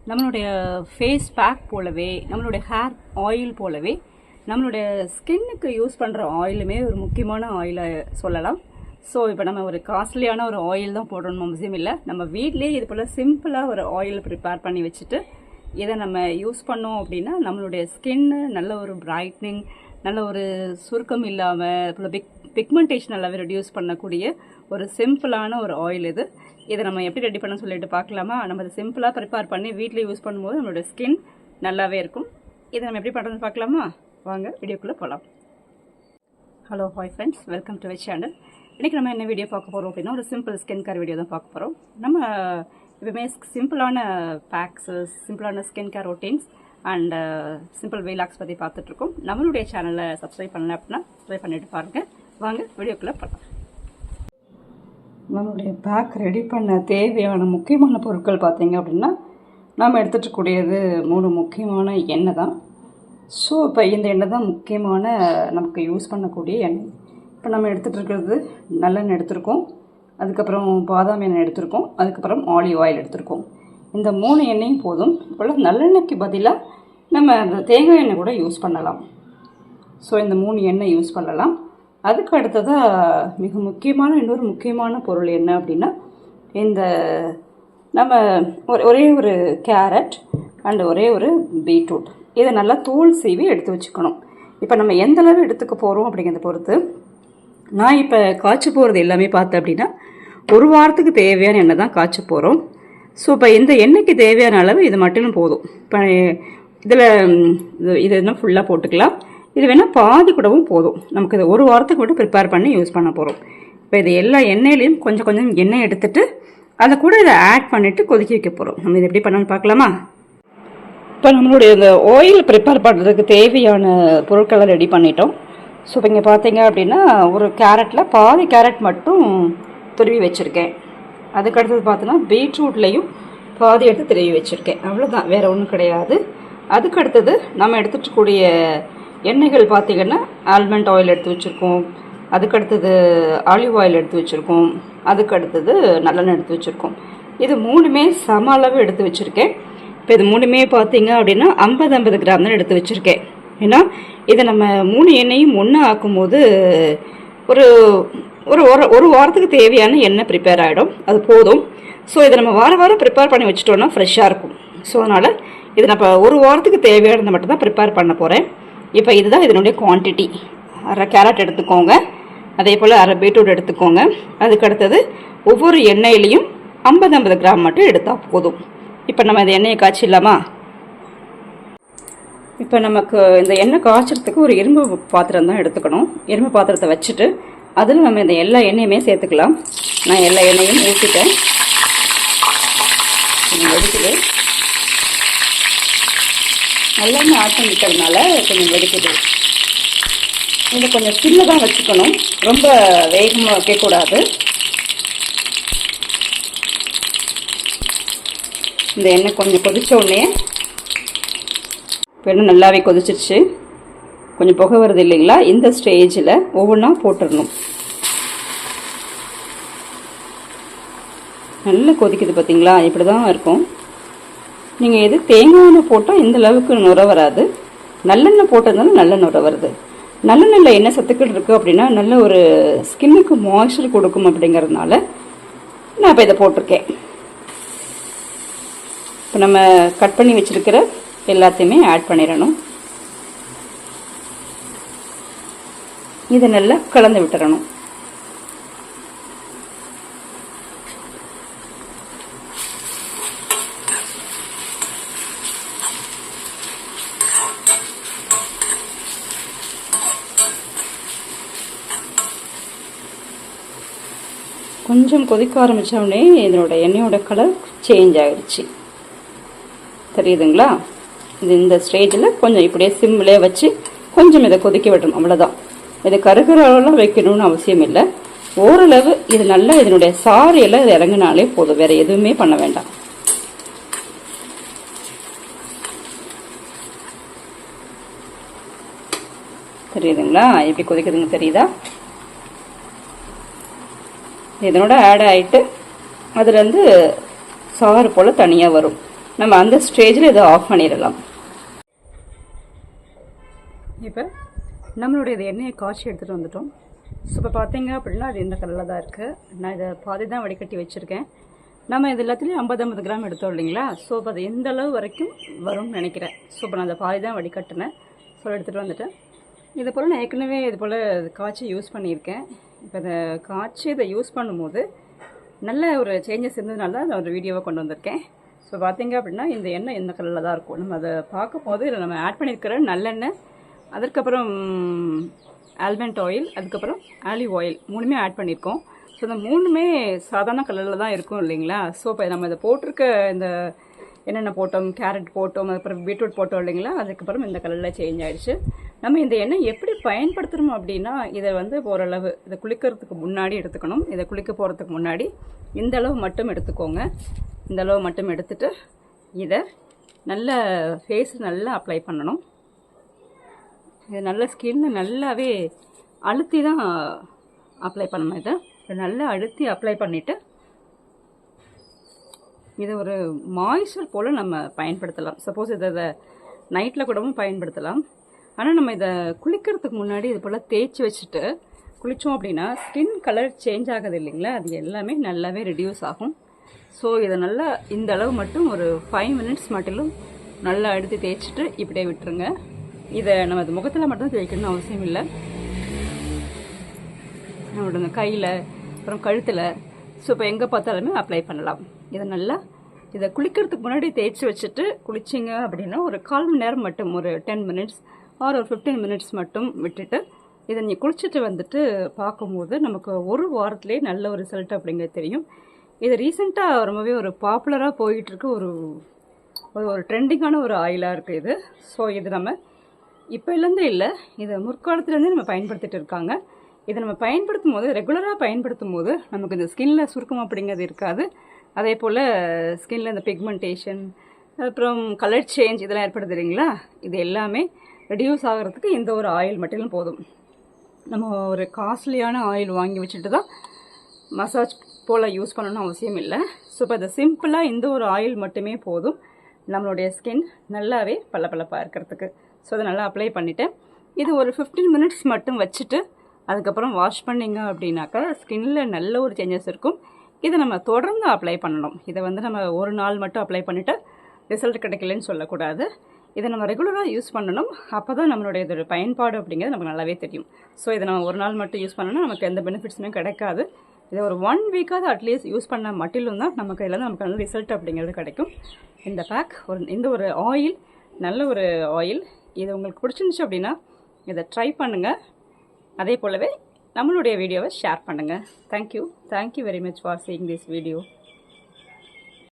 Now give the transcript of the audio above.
நம்மளுடைய face pack போலவே, நம்மளுடைய ஹேர் ஆயில் போலவே, நம்மளுடைய ஸ்கின்னுக்கு யூஸ் பண்ணுற ஆயிலுமே ஒரு முக்கியமான ஆயிலை சொல்லலாம். ஸோ இப்போ நம்ம ஒரு காஸ்ட்லியான ஒரு ஆயில் தான் போடணும் அவசியம் இல்லை. நம்ம வீட்லேயே இது போல் சிம்பிளாக ஒரு ஆயில் ப்ரிப்பேர் பண்ணி வச்சுட்டு இதை நம்ம யூஸ் பண்ணோம் அப்படின்னா நம்மளுடைய ஸ்கின்னு நல்ல ஒரு பிரைட்னிங், நல்ல ஒரு சுருக்கம் இல்லாமல் பிக்மெண்டேஷன் நல்லாவே ரெடியூஸ் பண்ணக்கூடிய ஒரு சிம்பிளான ஒரு ஆயில் இது. இதை நம்ம எப்படி ரெடி பண்ண சொல்லிட்டு பார்க்கலாமா? நம்ம இதை சிம்பிளாக ப்ரிப்பேர் பண்ணி வீட்டில் யூஸ் பண்ணும்போது நம்மளோட ஸ்கின் நல்லாவே இருக்கும். இதை நம்ம எப்படி பண்ணுறதுன்னு பார்க்கலாமா? வாங்க வீடியோக்குள்ளே போகலாம். Hello hi friends, welcome to my channel. இன்றைக்கி நம்ம என்ன வீடியோ பார்க்க போகிறோம் அப்படின்னா ஒரு சிம்பிள் ஸ்கின் கேர் வீடியோ தான் பார்க்க போகிறோம். நம்ம எப்பவுமே சிம்பிளான பேக்ஸு, சிம்பிளான skin care routines and simple வீலாக்ஸ் பற்றி பார்த்துட்ருக்கோம். நம்மளுடைய சேனலை சப்ஸ்கிரைப் பண்ணல அப்படின்னா சப்ஸ்கிரைப் பண்ணிவிட்டு பாருங்கள். வாங்க வீடியோக்குள்ளே போகலாம். நம்மளுடைய பேக் ரெடி பண்ண தேவையான முக்கியமான பொருட்கள் பார்த்திங்க அப்படின்னா நாம் எடுத்துகிட்ருக்கூடியது 3 முக்கியமான எண்ணெய் தான். ஸோ இப்போ இந்த எண்ணெய் தான் முக்கியமான நமக்கு யூஸ் பண்ணக்கூடிய எண்ணெய். இப்போ நம்ம எடுத்துகிட்டு இருக்கிறது நல்லெண்ணெய் எடுத்திருக்கோம், அதுக்கப்புறம் பாதாம் எண்ணெய் எடுத்திருக்கோம், அதுக்கப்புறம் ஆலிவ் ஆயில் எடுத்திருக்கோம். இந்த 3 எண்ணெயும் போதும். இப்போ நல்லெண்ணெய்க்கு பதிலாக நம்ம அந்த தேங்காய் எண்ணெய் கூட யூஸ் பண்ணலாம். ஸோ இந்த 3 எண்ணெய் யூஸ் பண்ணலாம். அதுக்கு அடுத்ததாக மிக முக்கியமான இன்னொரு முக்கியமான பொருள் என்ன அப்படின்னா இந்த நம்ம ஒரே ஒரு கேரட் அண்டு ஒரே ஒரு பீட்ரூட், இதை நல்லா தோல் சீவி எடுத்து வச்சுக்கணும். இப்போ நம்ம எந்த அளவு எடுத்துக்க போகிறோம் அப்படிங்கிறத பொறுத்து நான் இப்போ காய்ச்ச போகிறது எல்லாமே பார்த்தேன் அப்படின்னா 1 வாரத்துக்கு தேவையான எண்ணெய் தான் காய்ச்ச போகிறோம். ஸோ இப்போ இந்த எண்ணெய்க்கு தேவையான அளவு இது மட்டும் போதும். இப்போ இதில் இது இன்னும் ஃபுல்லாக போட்டுக்கலாம். இது வேணால் பாதி கூடவும் போதும். நமக்கு இது 1 வாரத்துக்கு மட்டும் ப்ரிப்பேர் பண்ணி யூஸ் பண்ண போகிறோம். இப்போ இது எல்லா எண்ணெயிலையும் கொஞ்சம் கொஞ்சம் எண்ணெய் எடுத்துகிட்டு அதை கூட இதை ஆட் பண்ணிவிட்டு கொதிக்க வைக்க போகிறோம். நம்ம இது எப்படி பண்ணணும்னு பார்க்கலாமா? இப்போ நம்மளுடைய இந்த ஆயில் ப்ரிப்பேர் பண்ணுறதுக்கு தேவையான பொருட்களை ரெடி பண்ணிட்டோம். ஸோ இப்போ இங்கே பார்த்தீங்க அப்படின்னா ஒரு கேரட்டில் பாதி கேரட் மட்டும் துருவி வச்சுருக்கேன். அதுக்கடுத்தது பார்த்தோன்னா பீட்ரூட்லேயும் பாதி எடுத்து துருவி வச்சுருக்கேன். அவ்வளோதான், வேறு ஒன்றும் கிடையாது. அதுக்கடுத்தது நம்ம எடுத்துகிட்டு எண்ணெய்கள் பார்த்திங்கன்னா ஆல்மண்ட் ஆயில் எடுத்து வச்சுருக்கோம், அதுக்கடுத்தது ஆலிவ் ஆயில் எடுத்து வச்சுருக்கோம், அதுக்கடுத்தது நல்லெண்ணெய் எடுத்து வச்சுருக்கோம். இது 3மே சம அளவு எடுத்து வச்சுருக்கேன். இப்போ இது 3மே பார்த்திங்க அப்படின்னா 50-50 கிராம் தான் எடுத்து வச்சுருக்கேன். ஏன்னா இதை நம்ம 3 எண்ணெயும் ஒன்று ஆக்கும்போது ஒரு ஒரு ஒரு வாரத்துக்கு தேவையான எண்ணெய் ப்ரிப்பேர் ஆகிடும். அது போதும். ஸோ இதை நம்ம வாரம் ப்ரிப்பேர் பண்ணி வச்சுட்டோன்னா ஃப்ரெஷ்ஷாக இருக்கும். ஸோ அதனால் இதை நான் 1 வாரத்துக்கு தேவையானதை மட்டும் தான் ப்ரிப்பேர் பண்ண போகிறேன். இப்போ இதுதான் இதனுடைய குவான்டிட்டி. 1/2 கேரட் எடுத்துக்கோங்க, அதே போல் 1/2 பீட்ரூட் எடுத்துக்கோங்க. அதுக்கடுத்தது ஒவ்வொரு எண்ணெயிலையும் 50-50 கிராம் மட்டும் எடுத்தால் போதும். இப்போ நம்ம இந்த எண்ணெயை காய்ச்சிடலாமா? இப்போ நமக்கு இந்த எண்ணெய் காய்ச்சறதுக்கு ஒரு இரும்பு பாத்திரம் தான் எடுத்துக்கணும். இரும்பு பாத்திரத்தை வச்சுட்டு அதில் நம்ம இந்த எல்லா எண்ணெயுமே சேர்த்துக்கலாம். நான் எல்லா எண்ணெயும் ஊற்றிட்டேன். வெடிக்குது, நல்லெண்ணெய் ஆட் பண்ணிக்கிறதுனால கொஞ்சம் வெடிக்குது. இதை கொஞ்சம் சின்ன தான் வச்சுக்கணும், ரொம்ப வேகமாக வைக்கக்கூடாது. இந்த எண்ணெய் கொஞ்சம் கொதிச்ச உடனே இப்போ எண்ணெய் நல்லாவே கொதிச்சிருச்சு, கொஞ்சம் புகை வருது இல்லைங்களா? இந்த ஸ்டேஜில் ஒவ்வொன்றா போட்டுடணும். நல்லா கொதிக்குது பார்த்தீங்களா? இப்படி தான் இருக்கும். நீங்கள் எது தேங்காய் எண்ணெய் போட்டால் இந்த அளவுக்கு நுரை வராது. நல்லெண்ணெய் போட்டதுனால நல்ல நுரை வருது. நல்லெண்ணெயில் என்ன சத்துக்கள் இருக்குது அப்படின்னா நல்ல ஒரு ஸ்கின்னுக்கு மாய்ஸ்சர் கொடுக்கும். அப்படிங்கிறதுனால நான் இப்போ இதை போட்டிருக்கேன். இப்போ நம்ம கட் பண்ணி வச்சுருக்கிற எல்லாத்தையுமே ஆட் பண்ணிடணும். இதை நல்லா கலந்து விட்டுறணும். கொஞ்சம் கொதிக்க ஆரம்பித்தோடனே இதனோட எண்ணெயோட கலர் சேஞ்ச் ஆகிடுச்சு, தெரியுதுங்களா? இந்த ஸ்டேஜில் கொஞ்சம் இப்படியே சிம்மிலே வச்சு கொஞ்சம் இதை கொதிக்க விடணும். அவ்வளோதான். இதை கருகிற அளவுலாம் வைக்கணும்னு அவசியம் இல்லை. ஓரளவு இது நல்லா இதனுடைய சாறையெல்லாம் இது இறங்கினாலே போதும், வேறு எதுவுமே பண்ண வேண்டாம். தெரியுதுங்களா? எப்படி கொதிக்குதுங்க தெரியுதா? இதனோட ஆட் ஆகிட்டு அதுலேருந்து சாறு போல் தனியாக வரும். நம்ம அந்த ஸ்டேஜில் இதை ஆஃப் பண்ணிடலாம். இப்போ நம்மளுடைய இது எண்ணெயை காய்ச்சி எடுத்துகிட்டு வந்துட்டோம். ஸோ இப்போ பார்த்தீங்க அப்படின்னா அது இந்த கலரில் தான் இருக்குது. நான் இதை பாதி தான் வடிகட்டி வச்சுருக்கேன். நம்ம இது எல்லாத்துலேயும் 50 கிராம் எடுத்தோம் இல்லைங்களா? ஸோ இப்போ அது எந்த அளவு வரைக்கும் வரும்னு நினைக்கிறேன். ஸோ இப்போ நான் அதை பாதி தான் வடிகட்டினேன். ஸோ எடுத்துகிட்டு வந்துட்டேன். இது போல் நான் ஏற்கனவே இது போல் காய்ச்சி யூஸ் பண்ணியிருக்கேன். இப்போ இதை காய்ச்சி இதை யூஸ் பண்ணும்போது நல்ல ஒரு சேஞ்சஸ் இருந்ததுனால நான் ஒரு வீடியோவை கொண்டு வந்திருக்கேன். ஸோ பார்த்தீங்க அப்படின்னா இந்த எண்ணெய் இந்த கலரில் தான் இருக்கும். நம்ம அதை பார்க்கும்போது இதில் நம்ம ஆட் பண்ணியிருக்கிற நல்லெண்ணெய், அதுக்கப்புறம் ஆல்மண்ட் ஆயில், அதுக்கப்புறம் ஆலிவ் ஆயில் 3மே ஆட் பண்ணியிருக்கோம். ஸோ இந்த 3மே சாதாரண கலரில் தான் இருக்கும் இல்லைங்களா? ஸோ இப்போ நம்ம இதை போட்டிருக்க இந்த என்னென்ன போட்டோம், கேரட் போட்டோம், அதுக்கப்புறம் பீட்ரூட் போட்டோம் இல்லைங்களா? அதுக்கப்புறம் இந்த கலரில் சேஞ்ச் ஆகிடுச்சு. நம்ம இந்த எண்ணெய் எப்படி பயன்படுத்துகிறோம் அப்படின்னா, இதை வந்து ஓரளவு இதை குளிக்கிறதுக்கு முன்னாடி எடுத்துக்கணும். இதை குளிக்க போகிறதுக்கு முன்னாடி இந்த அளவு மட்டும் எடுத்துக்கோங்க. இந்த அளவு மட்டும் எடுத்துகிட்டு இதை நல்ல ஃபேஸ் நல்லா அப்ளை பண்ணணும். இது நல்ல ஸ்கின்னு நல்லாவே அழுத்தி தான் அப்ளை பண்ணணும். இதை நல்லா அழுத்தி அப்ளை பண்ணிவிட்டு இதை ஒரு மாய்ஸ்சர் போல் நம்ம பயன்படுத்தலாம். சப்போஸ் இதை நைட்டில் கூடவும் பயன்படுத்தலாம். ஆனால் நம்ம இதை குளிக்கிறதுக்கு முன்னாடி இது போல் தேய்ச்சி வச்சுட்டு குளித்தோம் அப்படின்னா ஸ்கின் கலர் சேஞ்ச் ஆகுது இல்லைங்களா? அது எல்லாமே நல்லாவே ரெடியூஸ் ஆகும். ஸோ இதை நல்லா இந்த அளவு மட்டும் ஒரு 5 மினிட்ஸ் மட்டும் நல்லா எடுத்து தேய்ச்சிட்டு இப்படியே விட்டுருங்க. இதை நம்ம அது முகத்தில் மட்டும் தேய்க்கணும்னு அவசியம் இல்லை. நம்மளோட கையில், அப்புறம் கழுத்தில், ஸோ இப்போ எங்கே பார்த்தாலுமே அப்ளை பண்ணலாம். இதை நல்லா இதை குளிக்கிறதுக்கு முன்னாடி தேய்ச்சி வச்சுட்டு குளிச்சிங்க அப்படின்னா ஒரு 1/4 மணி நேரம் மட்டும், ஒரு 10 மினிட்ஸ் ஆர் ஒரு 15 மினிட்ஸ் மட்டும் விட்டுட்டு இதை நீங்கள் குளிச்சுட்டு வந்துட்டு பார்க்கும்போது நமக்கு ஒரு வாரத்துலேயே நல்ல ஒரு ரிசல்ட் அப்படிங்கிறது தெரியும். இது ரீசெண்டாக ரொம்பவே ஒரு பாப்புலராக போயிட்டுருக்கு, ஒரு ட்ரெண்டிங்கான ஒரு ஆயிலாக இருக்குது இது. ஸோ இது நம்ம இப்போலேருந்தே இல்லை, இதை முற்காலத்துலேருந்தே நம்ம பயன்படுத்திட்டு இருக்காங்க. இதை நம்ம பயன்படுத்தும் போது, ரெகுலராக பயன்படுத்தும் போது நமக்கு இந்த ஸ்கின்ல சுருக்கம் அப்படிங்கிறது இருக்காது. அதே போல் ஸ்கின்ல இந்த பிக்மெண்டேஷன், அப்புறம் கலர் சேஞ்ச் இதெல்லாம் ஏற்படுது இல்லைங்களா? இது எல்லாமே ரெடியூஸ் ஆகிறதுக்கு இந்த ஒரு ஆயில் மட்டும் போதும். நம்ம ஒரு காஸ்ட்லியான ஆயில் வாங்கி வச்சுட்டு தான் மசாஜ் போல் யூஸ் பண்ணணும்னு அவசியம் இல்லை. ஸோ இப்போ இதை சிம்பிளாக இந்த ஒரு ஆயில் மட்டுமே போதும் நம்மளுடைய ஸ்கின் நல்லாவே பளபளப்பாக இருக்கிறதுக்கு. ஸோ அதை நல்லா அப்ளை பண்ணிவிட்டேன். இது ஒரு 15 மினிட்ஸ் மட்டும் வச்சுட்டு அதுக்கப்புறம் வாஷ் பண்ணிங்க அப்படின்னாக்கா ஸ்கின்ல நல்ல ஒரு சேஞ்சஸ் இருக்கும். இதை நம்ம தொடர்ந்து அப்ளை பண்ணணும். இதை வந்து நம்ம ஒரு நாள் மட்டும் அப்ளை பண்ணிவிட்டு ரிசல்ட் கிடைக்கலன்னு சொல்லக்கூடாது. இதை நம்ம ரெகுலராக யூஸ் பண்ணணும். அப்போ தான் நம்மளுடைய இதோட பயன்பாடு அப்படிங்கிறது நமக்கு நல்லாவே தெரியும். ஸோ இதை நம்ம ஒரு நாள் மட்டும் யூஸ் பண்ணணும், நமக்கு எந்த பெனிஃபிட்ஸுமே கிடைக்காது. இதை ஒரு 1 வீக்காவது அட்லீஸ்ட் யூஸ் பண்ண மட்டும் தான் நமக்கு இதில் நமக்கு நல்ல ரிசல்ட் அப்படிங்கிறது கிடைக்கும். இந்த பேக் இந்த ஒரு ஆயில் நல்ல ஒரு ஆயில். இது உங்களுக்கு பிடிச்சிருந்துச்சு அப்படின்னா இதை ட்ரை பண்ணுங்கள். அதே போலவே நம்மளுடைய வீடியோவை ஷேர் பண்ணுங்கள். Thank you very much for seeing this video.